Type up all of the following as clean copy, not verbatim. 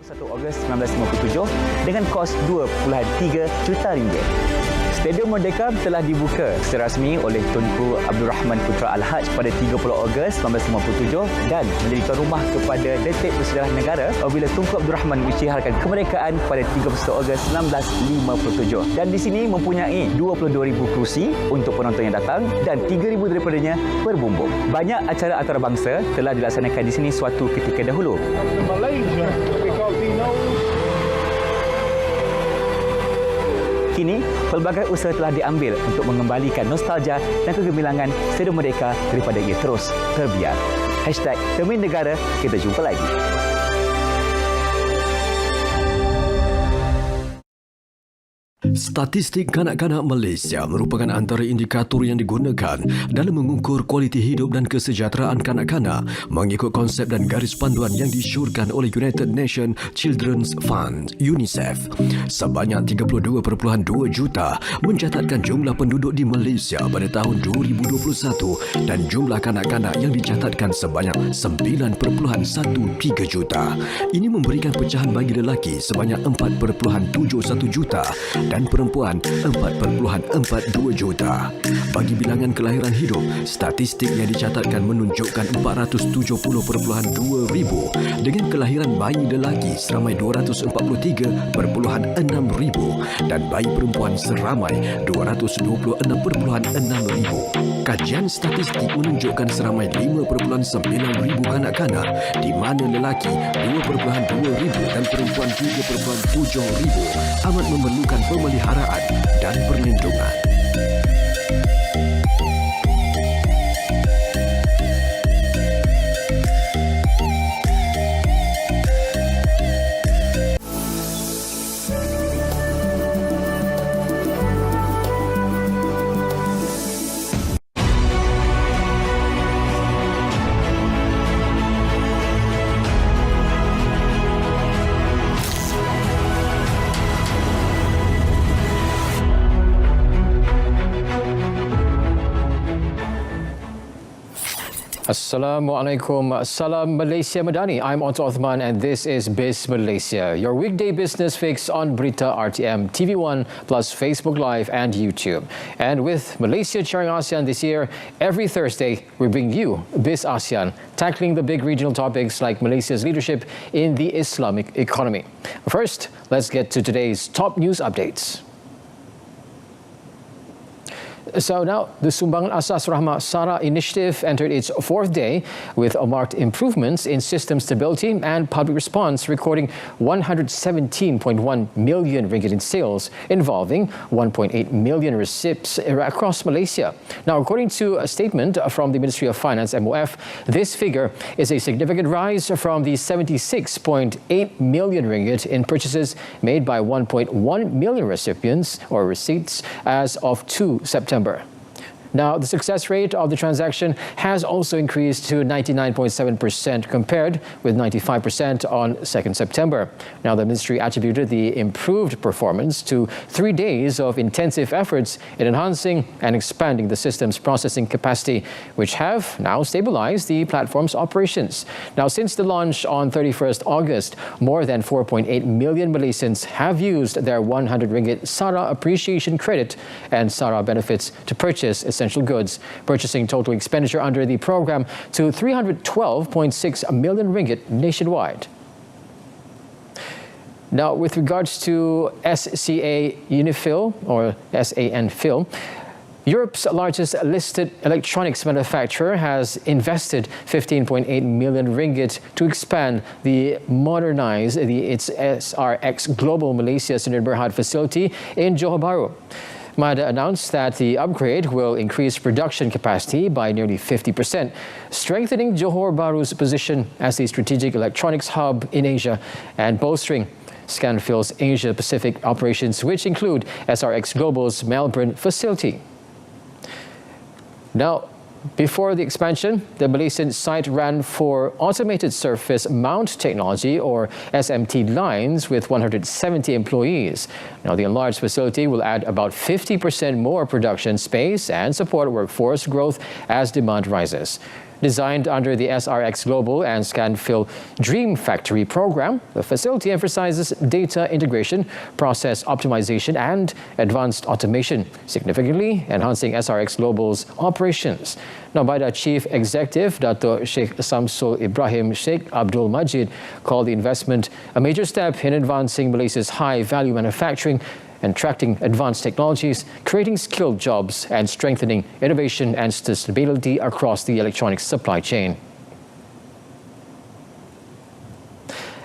1 Ogos 1957 dengan kos 2.3 juta ringgit. Stadium Merdeka telah dibuka secara rasmi oleh Tunku Abdul Rahman Putra Al-Haj pada 30 Ogos 1957 dan menjadi tuan rumah kepada detik bersejarah negara apabila Tunku Abdul Rahman mengisytiharkan kemerdekaan pada 31 Ogos 1957. Dan di sini mempunyai 22,000 kerusi untuk penonton yang datang dan 3,000 daripadanya berbumbung. Banyak acara antarabangsa telah dilaksanakan di sini suatu ketika dahulu. Malaysia, Kini, pelbagai usaha telah diambil untuk mengembalikan nostalgia dan kegemilangan Stadium Merdeka daripada ia terus terbiar. #Termin Negara, kita jumpa lagi. Statistik kanak-kanak Malaysia merupakan antara indikator yang digunakan dalam mengukur kualiti hidup dan kesejahteraan kanak-kanak mengikut konsep dan garis panduan yang disyorkan oleh United Nations Children's Fund (UNICEF). Sebanyak 32.2 juta mencatatkan jumlah penduduk di Malaysia pada tahun 2021 dan jumlah kanak-kanak yang dicatatkan sebanyak 9.13 juta. Ini memberikan pecahan bagi lelaki sebanyak 4.71 juta dan perempuan 4.42 juta. Bagi bilangan kelahiran hidup, statistik yang dicatatkan menunjukkan 470.2 ribu dengan kelahiran bayi lelaki seramai 243.6 ribu dan bayi perempuan seramai 226.6 ribu. Kajian statistik menunjukkan seramai 5.9 ribu kanak-kanak di mana lelaki 2.2 ribu dan perempuan 3.7 ribu amat memerlukan pemeliharaan dan perlindungan. Assalamualaikum. Salam Malaysia Madani. I'm Otto Othman and this is Biz Malaysia, your weekday business fix on Berita RTM, TV1 plus Facebook Live and YouTube. And with Malaysia chairing ASEAN this year, every Thursday we bring you Biz ASEAN, tackling the big regional topics like Malaysia's leadership in the Islamic economy. First, let's get to today's top news updates. So now, the Sumbangan Asas Rahmah SARA initiative entered its fourth day with marked improvements in system stability and public response, recording 117.1 million ringgit in sales, involving 1.8 million receipts across Malaysia. Now, according to a statement from the Ministry of Finance, MOF, this figure is a significant rise from the 76.8 million ringgit in purchases made by 1.1 million recipients or receipts as of 2 September. Now, the success rate of the transaction has also increased to 99.7% compared with 95% on 2nd September. Now, the ministry attributed the improved performance to 3 days of intensive efforts in enhancing and expanding the system's processing capacity, which have now stabilized the platform's operations. Now, since the launch on 31st August, more than 4.8 million Malaysians have used their 100 ringgit SARA appreciation credit and SARA benefits to purchase essential goods, purchasing total expenditure under the program to 312.6 million ringgit nationwide. Now, with regards to SCA Unifil or SANFil, Europe's largest listed electronics manufacturer has invested 15.8 million ringgit to expand its SRX Global Malaysia Sdn Bhd facility in Johor Bahru. MOHD announced that the upgrade will increase production capacity by nearly 50%, strengthening Johor Bahru's position as a strategic electronics hub in Asia and bolstering Scanfil's Asia-Pacific operations, which include SRX Global's Melbourne facility. Now, before the expansion, the Malaysian site ran 4 automated surface mount technology or SMT lines with 170 employees. Now, the enlarged facility will add about 50% more production space and support workforce growth as demand rises. Designed under the SRX Global and Scanfil Dream Factory program, the facility emphasizes data integration, process optimization, and advanced automation, significantly enhancing SRX Global's operations. Now, by the Chief Executive, Dato' Sheikh Samsul Ibrahim Sheikh Abdul Majid, called the investment a major step in advancing Malaysia's high-value manufacturing and attracting advanced technologies, creating skilled jobs, and strengthening innovation and sustainability across the electronics supply chain.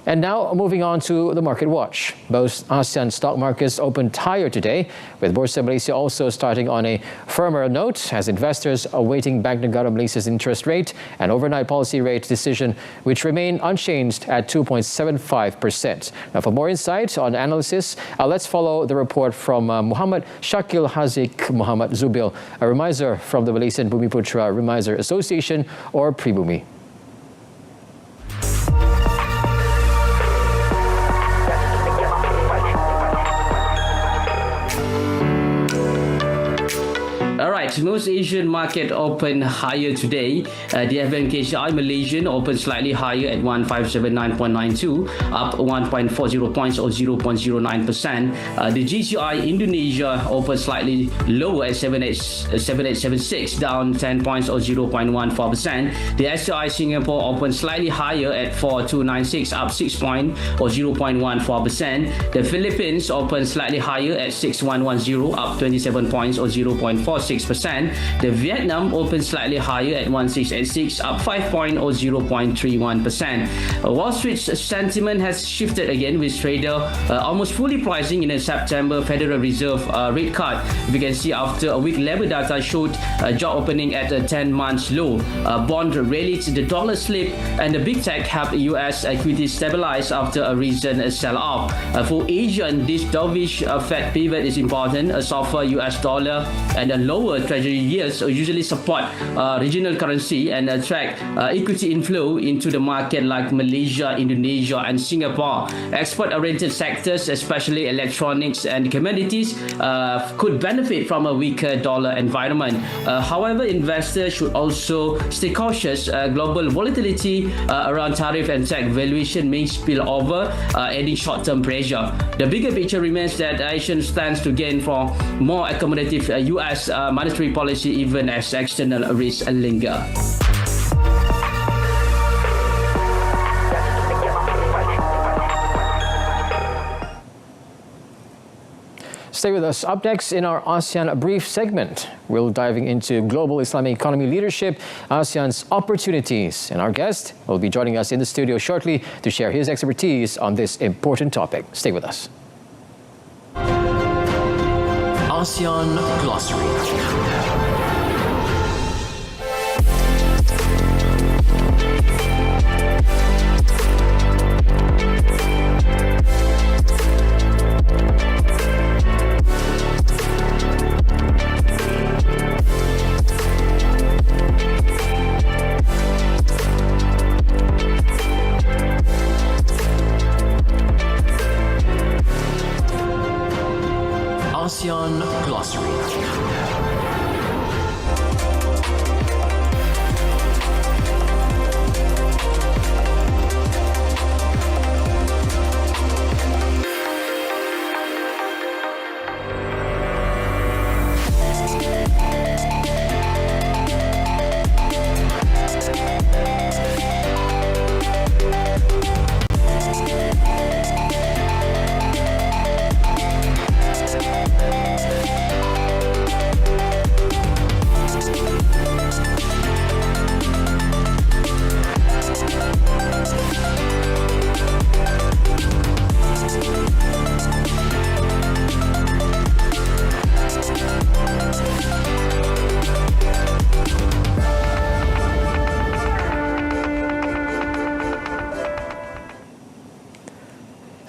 And now, moving on to the Market Watch. Both ASEAN stock markets opened higher today, with Bursa Malaysia also starting on a firmer note as investors awaiting Bank Negara Malaysia's interest rate and overnight policy rate decision, which remain unchanged at 2.75%. Now, for more insight on analysis, let's follow the report from Muhammad Shakil Haziq Muhammad Zubil, a remiser from the Malaysian Bumiputra Remiser Association, or Pribumi. Most Asian market opened higher today. The FMKSI Malaysian opened slightly higher at 1579.92, up 1.40 points or 0.09%. The GCI Indonesia opened slightly lower at 7876, down 10 points or 0.14%. The SCI Singapore opened slightly higher at 4296, up 6 points or 0.14%. The Philippines opened slightly higher at 6110, up 27 points or 0.46%. The Vietnam opened slightly higher at 1686, up 5 points or 0.31%. Wall Street's sentiment has shifted again, with trader almost fully pricing in the September Federal Reserve rate cut. We can see after a week, labor data showed job opening at a 10-month low. Bond rallied, the dollar slipped, and the big tech helped US equities stabilize after a recent sell-off. For Asian, this dovish Fed pivot is important. A softer US dollar and a lower treasury yields usually support regional currency and attract equity inflow into the market like Malaysia, Indonesia, and Singapore. Export-oriented sectors, especially electronics and commodities, could benefit from a weaker dollar environment. However, investors should also stay cautious. Global volatility around tariff and tech valuation may spill over, adding short-term pressure. The bigger picture remains that Asia stands to gain from more accommodative US monetary policy, even as external risks linger. Stay with us. Up next in our ASEAN Brief segment, we're diving into global Islamic economy leadership, ASEAN's opportunities. And our guest will be joining us in the studio shortly to share his expertise on this important topic. Stay with us. ASEAN Glossary. ASEAN Glossary.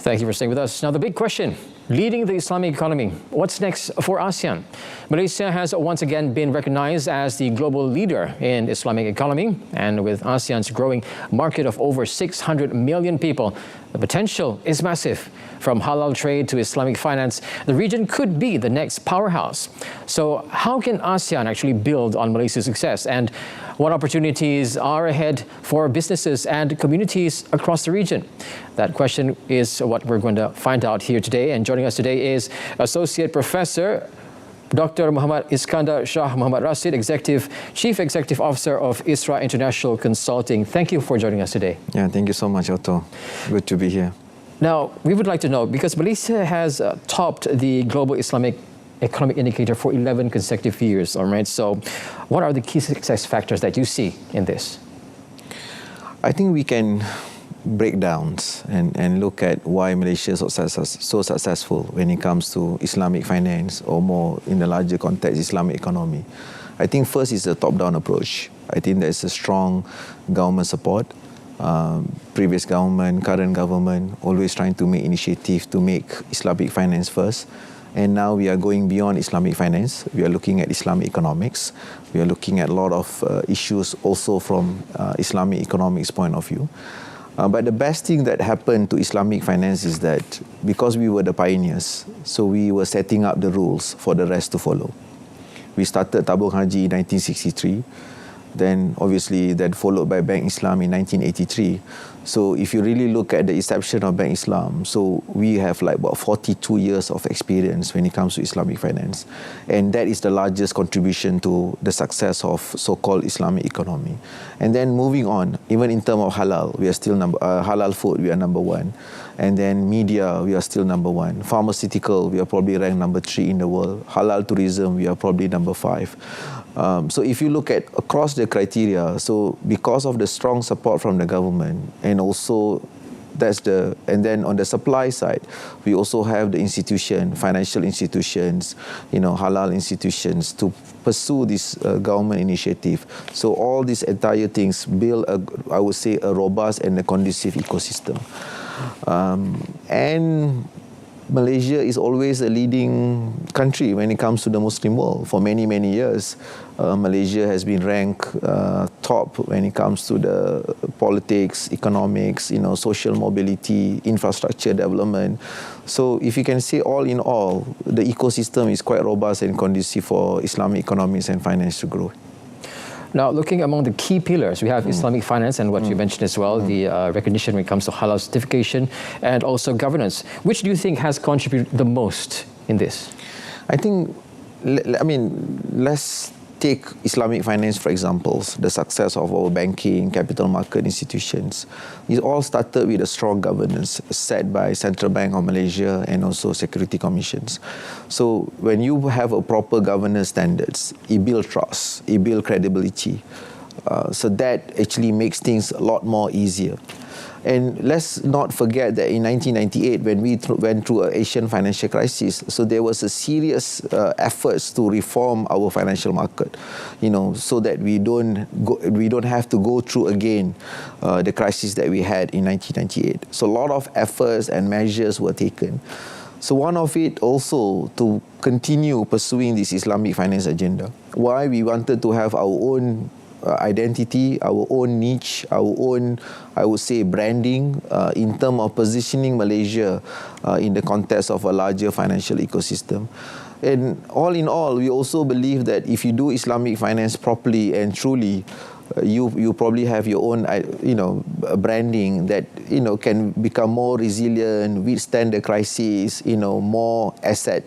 Thank you for staying with us. Now, the big question, leading the Islamic economy, what's next for ASEAN? Malaysia has once again been recognized as the global leader in Islamic economy, and with ASEAN's growing market of over 600 million people, the potential is massive. From halal trade to Islamic finance, the region could be the next powerhouse. So how can ASEAN actually build on Malaysia's success, and what opportunities are ahead for businesses and communities across the region? That question is what we're going to find out here today. And joining us today is Associate Professor Dr. Muhammad Iskandar Shah Muhammad RASID, Chief Executive Officer of ISRA International Consulting. Thank you for joining us today. Yeah, thank you so much, Otto. Good to be here. Now, we would like to know, because Malaysia has topped the Global Islamic Economic Indicator for 11 consecutive years, all right? So what are the key success factors that you see in this? I think we can break down and look at why Malaysia is so successful when it comes to Islamic finance, or more in the larger context, Islamic economy. I think first is the top-down approach. I think there is a strong government support. Previous government, current government, always trying to make initiative to make Islamic finance first. And now we are going beyond Islamic finance. We are looking at Islamic economics. We are looking at a lot of issues also from Islamic economics point of view. But the best thing that happened to Islamic finance is that because we were the pioneers, so we were setting up the rules for the rest to follow. We started Tabung Haji in 1963. Then obviously that followed by Bank Islam in 1983. So if you really look at the inception of Bank Islam, so we have like about 42 years of experience when it comes to Islamic finance. And that is the largest contribution to the success of so-called Islamic economy. And then moving on, even in terms of halal, we are still halal food, we are number one. And then media, we are still number one. Pharmaceutical, we are probably ranked number 3 in the world. Halal tourism, we are probably number 5. So if you look at across the criteria, so because of the strong support from the government, and also and then on the supply side, we also have the institution, financial institutions, halal institutions to pursue this government initiative. So all these entire things build, I would say, a robust and a conducive ecosystem. And Malaysia is always a leading country when it comes to the Muslim world. For many, many years, Malaysia has been ranked top when it comes to the politics, economics, social mobility, infrastructure development. So if you can say all in all, the ecosystem is quite robust and conducive for Islamic economics and finance to grow. Now, looking among the key pillars, we have Islamic finance and what you mentioned as well, the recognition when it comes to halal certification and also governance. Which do you think has contributed the most in this? I think, let's take Islamic finance, for example, the success of our banking, capital market institutions. It all started with a strong governance set by Central Bank of Malaysia and also security commissions. So when you have a proper governance standards, it builds trust, it builds credibility. So that actually makes things a lot more easier. And let's not forget that in 1998, when we went through an Asian financial crisis, so there was a serious efforts to reform our financial market, so that we don't have to go through again the crisis that we had in 1998. So a lot of efforts and measures were taken. So one of it also to continue pursuing this Islamic finance agenda. Why we wanted to have our own identity, our own niche, our own, I would say, branding in terms of positioning Malaysia in the context of a larger financial ecosystem. And all in all, we also believe that if you do Islamic finance properly and truly, you probably have your own, branding that, can become more resilient, withstand the crisis, more asset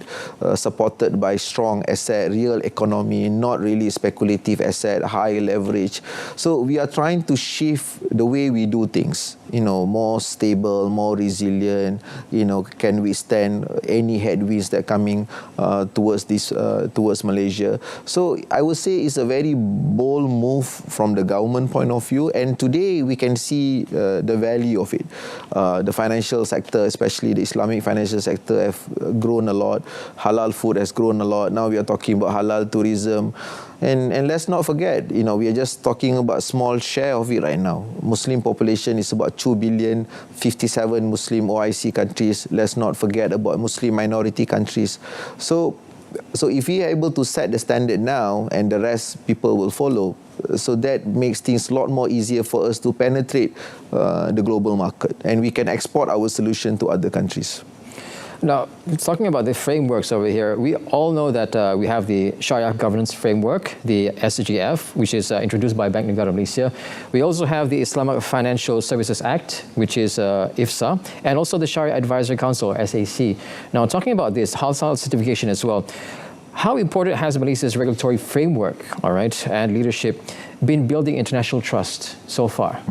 supported by strong asset, real economy, not really speculative asset, high leverage. So we are trying to shift the way we do things, more stable, more resilient, can withstand any headwinds that are coming towards Malaysia. So I would say it's a very bold move from the government point of view, and today we can see the value of it. The financial sector, especially the Islamic financial sector, have grown a lot. Halal food has grown a lot. Now we are talking about halal tourism. And let's not forget, we are just talking about a small share of it right now. Muslim population is about 2 billion, 57 Muslim OIC countries. Let's not forget about Muslim minority countries. So if we are able to set the standard now, and the rest people will follow, so that makes things a lot more easier for us to penetrate the global market, and we can export our solution to other countries. Now, talking about the frameworks over here, we all know that we have the Sharia Governance Framework, the SGF, which is introduced by Bank Negara Malaysia. We also have the Islamic Financial Services Act, which is IFSA, and also the Sharia Advisory Council, SAC. Now, talking about this halal certification as well, how important has Malaysia's regulatory framework, all right, and leadership been building international trust so far?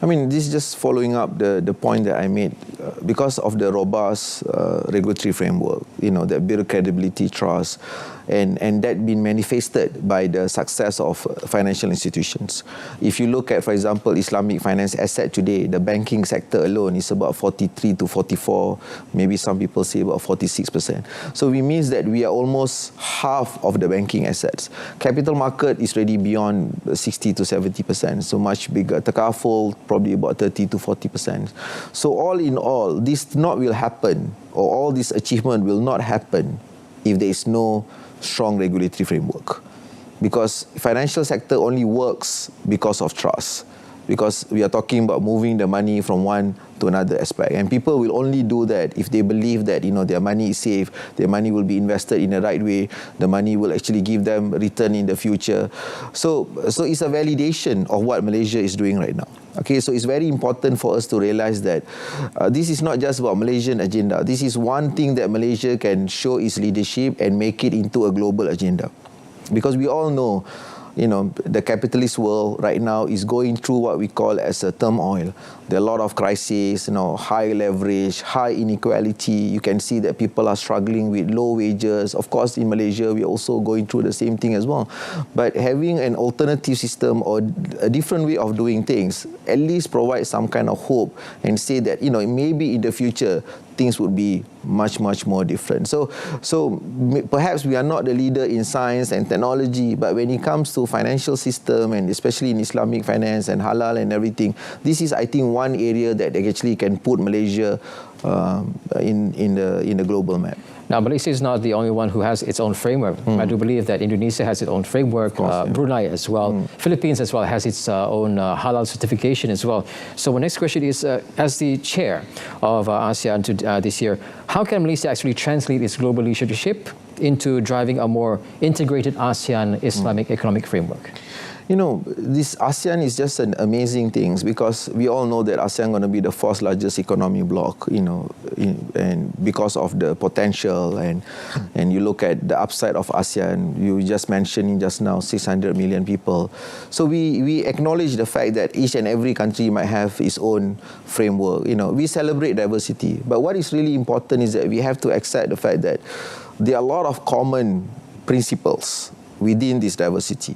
I mean, this is just following up the point that I made. Because of the robust regulatory framework, that build credibility, trust, and that been manifested by the success of financial institutions. If you look at, for example, Islamic finance asset today, the banking sector alone is about 43 to 44, maybe some people say about 46%. So it means that we are almost half of the banking assets. Capital market is already beyond 60 to 70%, so much bigger. Takaful, probably about 30 to 40%. So all in all, this not will happen, or all this achievement will not happen if there is no strong regulatory framework. Because financial sector only works because of trust. Because we are talking about moving the money from one to another aspect. And people will only do that if they believe that, their money is safe, their money will be invested in the right way, the money will actually give them return in the future. So it's a validation of what Malaysia is doing right now. Okay, so it's very important for us to realize that this is not just about Malaysian agenda. This is one thing that Malaysia can show its leadership and make it into a global agenda. Because we all know, the capitalist world right now is going through what we call as a turmoil. There are a lot of crises, high leverage, high inequality. You can see that people are struggling with low wages. Of course, in Malaysia, we're also going through the same thing as well. But having an alternative system or a different way of doing things at least provide some kind of hope and say that, maybe in the future, things would be much, much more different. So perhaps we are not the leader in science and technology, but when it comes to financial system, and especially in Islamic finance and halal and everything, this is, I think, one area that actually can put Malaysia in the global map. Now, Malaysia is not the only one who has its own framework. I do believe that Indonesia has its own framework, Brunei as well, Philippines as well has its own halal certification as well. So my next question is, as the chair of ASEAN this year, how can Malaysia actually translate its global leadership into driving a more integrated ASEAN Islamic economic framework? This ASEAN is just an amazing thing, because we all know that ASEAN going to be the fourth largest economy bloc, and because of the potential, and you look at the upside of ASEAN, you just mentioned just now 600 million people. So we acknowledge the fact that each and every country might have its own framework. We celebrate diversity, but what is really important is that we have to accept the fact that there are a lot of common principles within this diversity,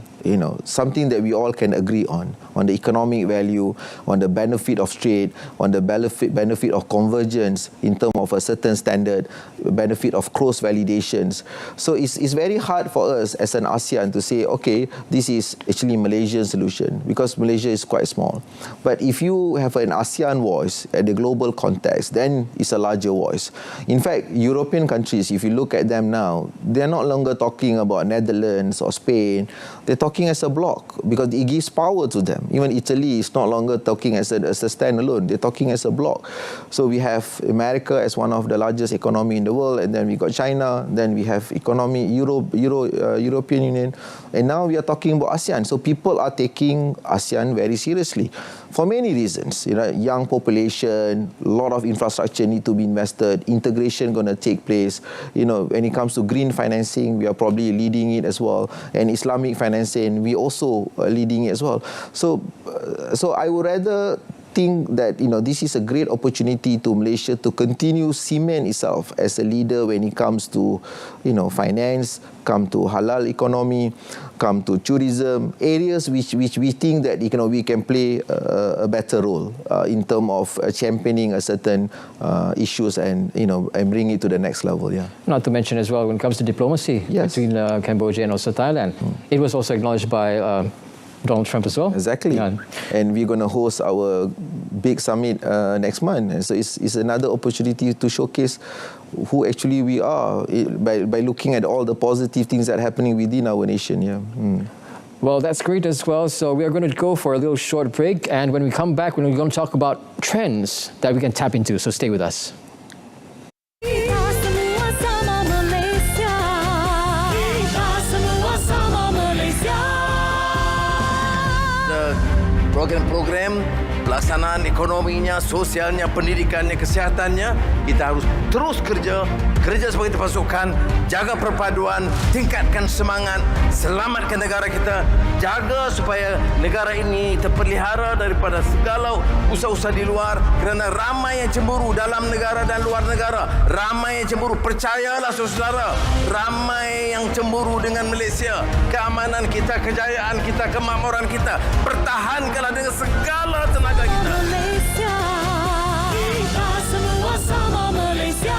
something that we all can agree on the economic value, on the benefit of trade, on the benefit of convergence in terms of a certain standard, benefit of close validations. So it's very hard for us as an ASEAN to say, okay, this is actually Malaysian solution, because Malaysia is quite small. But if you have an ASEAN voice at the global context, then it's a larger voice. In fact, European countries, if you look at them now, they're no longer talking about Netherlands or Spain. They're talking as a bloc, because it gives power to them. Even Italy is no longer talking as a standalone. They're talking as a bloc. So we have America as one of the largest economy in the world, and then we got China, then we have European Union, and now we are talking about ASEAN. So people are taking ASEAN very seriously for many reasons. Young population, a lot of infrastructure need to be invested, integration going to take place. When it comes to green financing, we are probably leading it as well, and Islamic financing, we also are leading it as well. So I would rather think that this is a great opportunity to Malaysia to continue cement itself as a leader when it comes to finance, come to halal economy, come to tourism, areas which we think that we can play a better role in terms of championing a certain issues and bring it to the next level. Yeah. Not to mention as well, when it comes to diplomacy between Cambodia and also Thailand, it was also acknowledged by Donald Trump as well. Exactly. Yeah. And we're going to host our big summit next month. And so it's another opportunity to showcase who actually we are by looking at all the positive things that are happening within our nation. Yeah. Well, that's great as well. So we are going to go for a little short break. And when we come back, we're going to talk about trends that we can tap into. So stay with us. program-program pelaksanaan ekonominya, sosialnya, pendidikannya, kesehatannya, kita harus terus kerja sebagai pasukan, jaga perpaduan, tingkatkan semangat, selamatkan negara kita, jaga supaya negara ini terpelihara daripada segala usaha-usaha di luar, kerana ramai yang cemburu dalam negara dan luar negara, ramai yang cemburu, percayalah saudara, ramai yang cemburu dengan Malaysia, keamanan kita, kejayaan kita, kemakmuran kita, pertahankanlah dengan segala tenaga kita. Malaysia, kita semua sama Malaysia.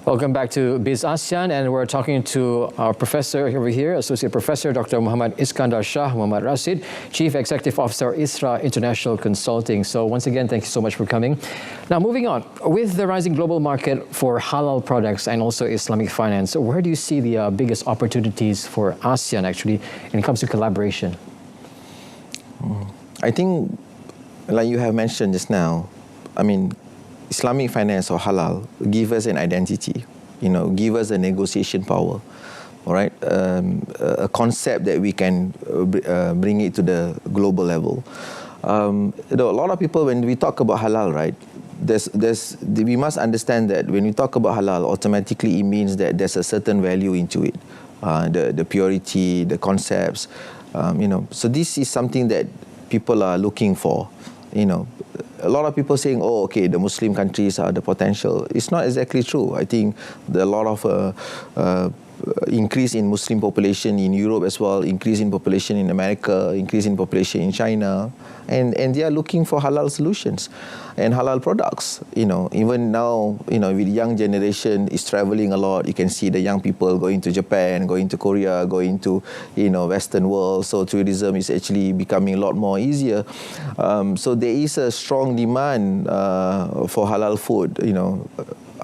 Welcome back to Biz ASEAN, and we're talking to our professor over here, Associate Professor Dr. Muhammad Iskandar Shah, Muhammad RASID, Chief Executive Officer, ISRA International Consulting. So once again, thank you so much for coming. Now, moving on, with the rising global market for halal products and also Islamic finance, where do you see the biggest opportunities for ASEAN actually when it comes to collaboration? I think, like you have mentioned just now, I mean, Islamic finance or halal give us an identity, give us a negotiation power, all right? A concept that we can bring it to the global level. A lot of people, when we talk about halal, right, we must understand that when we talk about halal, automatically it means that there's a certain value into it, the purity, the concepts, So this is something that people are looking for, A lot of people saying, oh, okay, the Muslim countries are the potential. It's not exactly true. I think there are a lot of increase in Muslim population in Europe as well, increase in population in America, increase in population in China, and they are looking for halal solutions and halal products. Even now, with young generation is traveling a lot. You can see the young people going to Japan, going to Korea, going to Western world. So tourism is actually becoming a lot more easier. So there is a strong demand for halal food,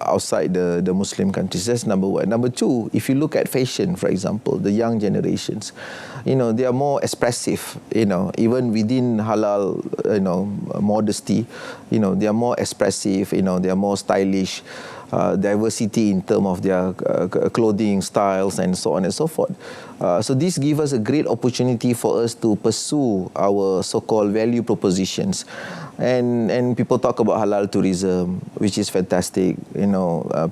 outside the Muslim countries. That's number one. Number two, if you look at fashion, for example, the young generations, they are more expressive, even within halal, modesty, they are more expressive, they are more stylish, diversity in terms of their clothing styles and so on and so forth. So this gives us a great opportunity for us to pursue our so-called value propositions. And people talk about halal tourism, which is fantastic.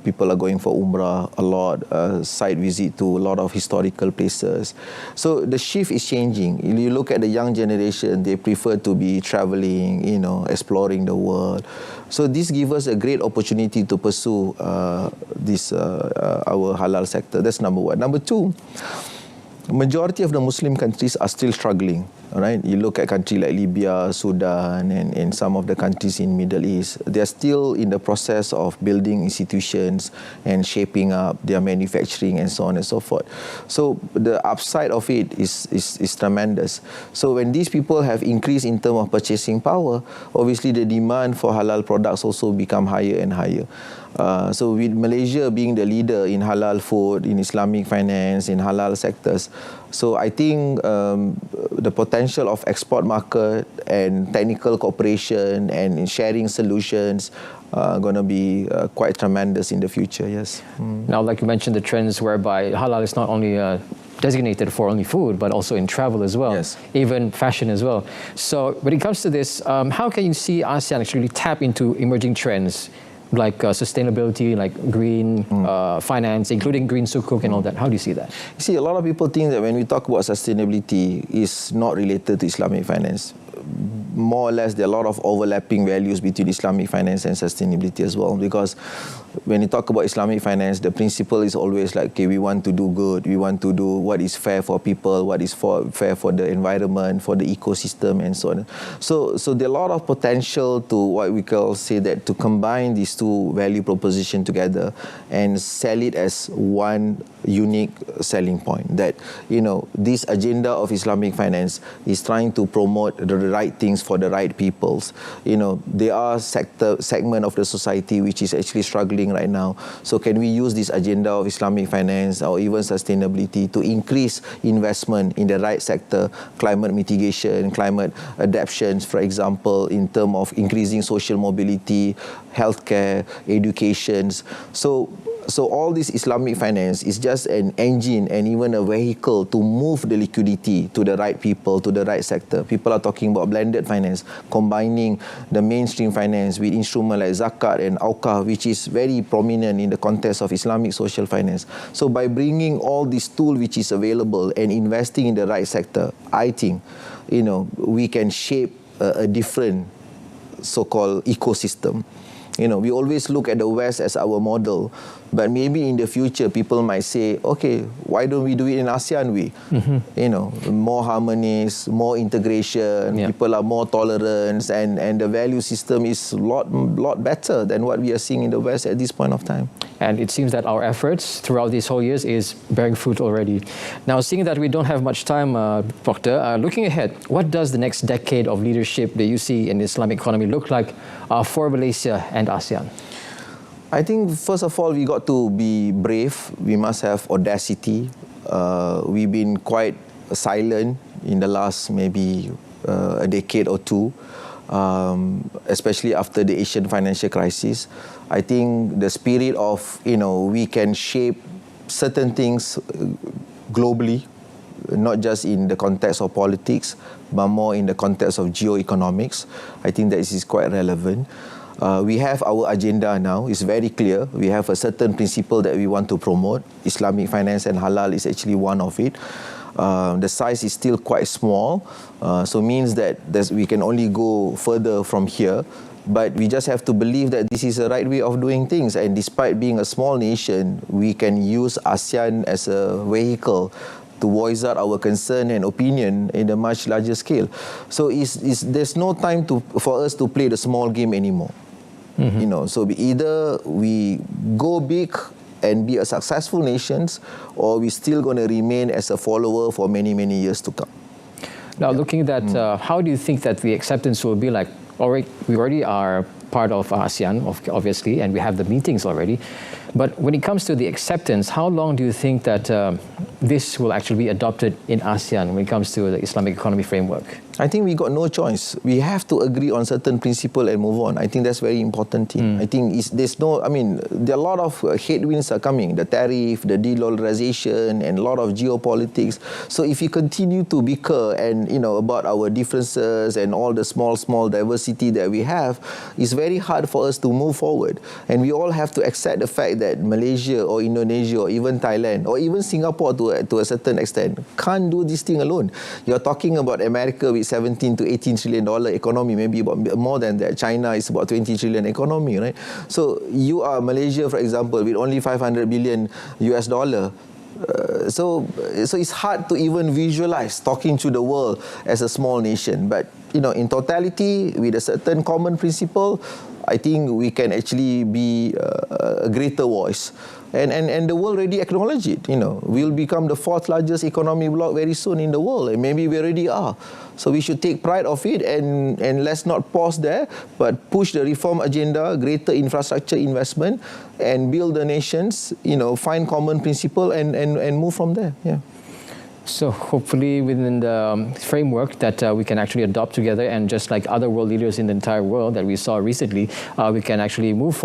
People are going for Umrah a lot, site visit to a lot of historical places. So the shift is changing. You look at the young generation, they prefer to be traveling, exploring the world. So this gives us a great opportunity to pursue this our halal sector. That's number one. Number two, majority of the Muslim countries are still struggling. All right, you look at countries like Libya, Sudan, and some of the countries in Middle East. They are still in the process of building institutions and shaping up their manufacturing and so on and so forth. So the upside of it is tremendous. So when these people have increased in terms of purchasing power, obviously the demand for halal products also become higher and higher. So with Malaysia being the leader in halal food, in Islamic finance, in halal sectors, so I think the potential of export market and technical cooperation and sharing solutions are going to be quite tremendous in the future, yes. Now, like you mentioned, the trends whereby halal is not only designated for only food, but also in travel as well, yes, even fashion as well. So when it comes to this, how can you see ASEAN actually tap into emerging trends like sustainability, like green finance, including green sukuk and all that? How do you see that? You see, a lot of people think that when we talk about sustainability, it's not related to Islamic finance. More or less, there are a lot of overlapping values between Islamic finance and sustainability as well, because when you talk about Islamic finance, the principle is always like, okay, we want to do good, we want to do what is fair for people, what is fair for the environment, for the ecosystem, and so on. So there are a lot of potential to what we call say that to combine these two value propositions together and sell it as one unique selling point. That this agenda of Islamic finance is trying to promote the right things for the right peoples. There are segment of the society which is actually struggling suffering right now. So can we use this agenda of Islamic finance or even sustainability to increase investment in the right sector, climate mitigation, climate adaptations, for example, in terms of increasing social mobility, healthcare, education. So all this Islamic finance is just an engine and even a vehicle to move the liquidity to the right people, to the right sector. People are talking about blended finance, combining the mainstream finance with instruments like zakat and awqaf, which is very prominent in the context of Islamic social finance. So by bringing all these tools which is available and investing in the right sector, I think, we can shape a different so-called ecosystem. We always look at the West as our model, but maybe in the future people might say, okay, why don't we do it in ASEAN way? More harmonies, more integration, people are more tolerant, and the value system is a lot better than what we are seeing in the West at this point of time. And it seems that our efforts throughout these whole years is bearing fruit already. Now, seeing that we don't have much time, Dr., looking ahead, what does the next decade of leadership that you see in the Islamic economy look like for Malaysia and ASEAN? I think, first of all, we got to be brave. We must have audacity. We've been quite silent in the last maybe a decade or two, especially after the Asian financial crisis. I think the spirit of, we can shape certain things globally, not just in the context of politics, but more in the context of geoeconomics. I think that is quite relevant. We have our agenda now. It's very clear. We have a certain principle that we want to promote. Islamic finance and halal is actually one of it. The size is still quite small, so means that we can only go further from here. But we just have to believe that this is the right way of doing things. And despite being a small nation, we can use ASEAN as a vehicle to voice out our concern and opinion in a much larger scale. So there's no time for us to play the small game anymore. So either we go big and be a successful nation, or we're still going to remain as a follower for many, many years to come. Now, looking at that, how do you think that the acceptance will be like? We already are part of ASEAN, obviously, and we have the meetings already. But when it comes to the acceptance, how long do you think that this will actually be adopted in ASEAN when it comes to the Islamic economy framework? I think we got no choice. We have to agree on certain principle and move on. I think that's very important thing. I think there are a lot of headwinds are coming. The tariff, the de-dollarization, and a lot of geopolitics. So if we continue to bicker and, about our differences and all the small diversity that we have, it's very hard for us to move forward. And we all have to accept the fact that Malaysia or Indonesia or even Thailand or even Singapore to a certain extent can't do this thing alone. You're talking about America with $17 to $18 trillion economy, maybe about more than that. China is about 20 trillion economy, right? So you are Malaysia, for example, with only $500 billion US dollar. So it's hard to even visualize talking to the world as a small nation. But, in totality, with a certain common principle, I think we can actually be a greater voice. And the world already acknowledge it. We'll become the 4th largest economic bloc very soon in the world, and maybe we already are. So we should take pride of it, and let's not pause there, but push the reform agenda, greater infrastructure investment, and build the nations, find common principle and move from there. Yeah. So hopefully within the framework that we can actually adopt together, and just like other world leaders in the entire world that we saw recently, we can actually move forward.